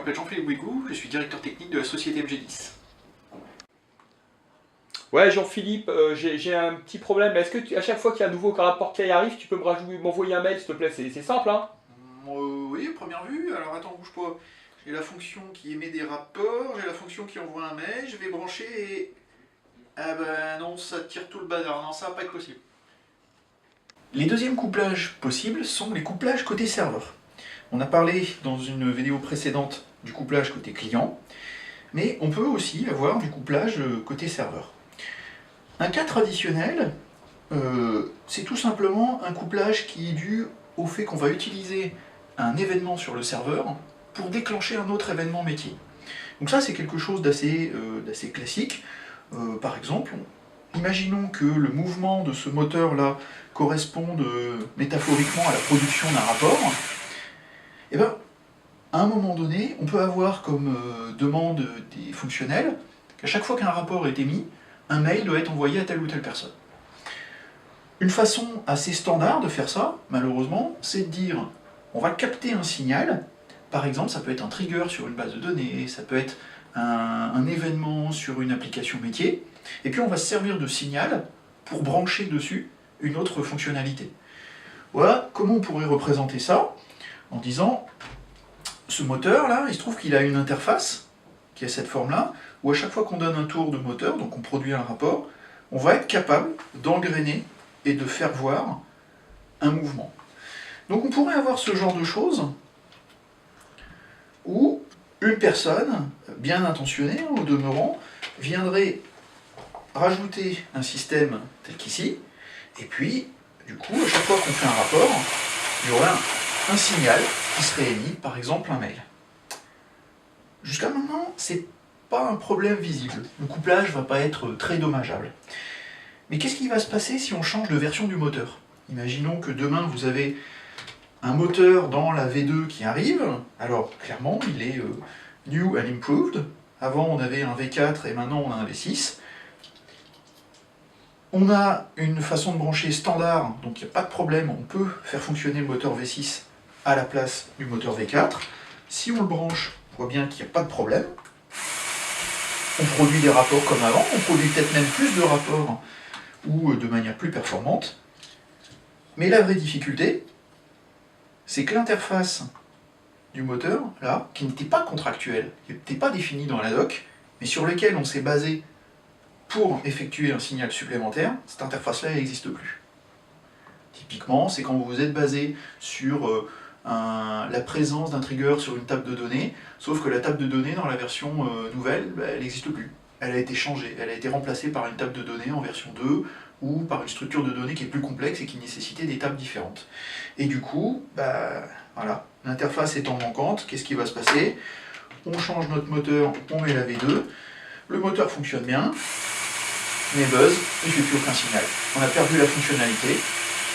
m'appelle Jean-Philippe Bouigou, je suis directeur technique de la société MG10. Ouais, Jean-Philippe, j'ai un petit problème. Est-ce que à chaque fois qu'il y a un nouveau rapport qui arrive, tu peux m'envoyer un mail, s'il te plaît? C'est simple, hein? Oui, première vue, alors attends, bouge pas. J'ai la fonction qui émet des rapports, j'ai la fonction qui envoie un mail, je vais brancher et... Ah ben non, ça tire tout le bazar, non, ça va pas être possible. Les deuxièmes couplages possibles sont les couplages côté serveur. On a parlé dans une vidéo précédente du couplage côté client, mais on peut aussi avoir du couplage côté serveur. Un cas traditionnel, c'est tout simplement un couplage qui est dû au fait qu'on va utiliser un événement sur le serveur pour déclencher un autre événement métier. Donc ça, c'est quelque chose d'assez classique. Par exemple, imaginons que le mouvement de ce moteur-là corresponde métaphoriquement à la production d'un rapport. Et bien, à un moment donné, on peut avoir comme demande des fonctionnels qu'à chaque fois qu'un rapport est émis, un mail doit être envoyé à telle ou telle personne. Une façon assez standard de faire ça, malheureusement, c'est de dire on va capter un signal. Par exemple, ça peut être un trigger sur une base de données, ça peut être un événement sur une application métier, et puis on va se servir de signal pour brancher dessus une autre fonctionnalité. Voilà comment on pourrait représenter ça en disant ce moteur là, il se trouve qu'il a une interface qui a cette forme là, où à chaque fois qu'on donne un tour de moteur, donc on produit un rapport, on va être capable d'engrainer et de faire voir un mouvement. Donc on pourrait avoir ce genre de choses où une personne, bien intentionnée au demeurant, viendrait rajouter un système tel qu'ici, et puis, du coup, à chaque fois qu'on fait un rapport, il y aurait un signal qui serait émis, par exemple un mail. Jusqu'à maintenant, c'est pas un problème visible. Le couplage va pas être très dommageable. Mais qu'est-ce qui va se passer si on change de version du moteur? Imaginons que demain vous avez un moteur dans la V2 qui arrive. Alors clairement, il est new and improved. Avant on avait un V4 et maintenant on a un V6. On a une façon de brancher standard, donc il n'y a pas de problème, on peut faire fonctionner le moteur V6 à la place du moteur V4. Si on le branche, on voit bien qu'il n'y a pas de problème. On produit des rapports comme avant, on produit peut-être même plus de rapports ou de manière plus performante. Mais la vraie difficulté, c'est que l'interface du moteur, là, qui n'était pas contractuelle, qui n'était pas définie dans la doc, mais sur laquelle on s'est basé pour effectuer un signal supplémentaire, cette interface-là, elle n'existe plus. Typiquement, c'est quand vous vous êtes basé sur la présence d'un trigger sur une table de données, sauf que la table de données, dans la version nouvelle, elle n'existe plus. Elle a été changée, elle a été remplacée par une table de données en version 2, ou par une structure de données qui est plus complexe et qui nécessitait des tables différentes. Et du coup, voilà, l'interface étant manquante, qu'est-ce qui va se passer? On change notre moteur, on met la V2, le moteur fonctionne bien, mais buzz, il ne fait plus aucun signal. On a perdu la fonctionnalité.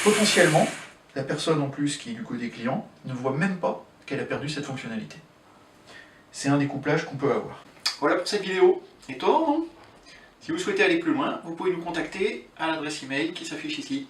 Potentiellement, la personne en plus qui est du côté client ne voit même pas qu'elle a perdu cette fonctionnalité. C'est un découplage qu'on peut avoir. Voilà pour cette vidéo. Étonnant, non? Si vous souhaitez aller plus loin, vous pouvez nous contacter à l'adresse email qui s'affiche ici.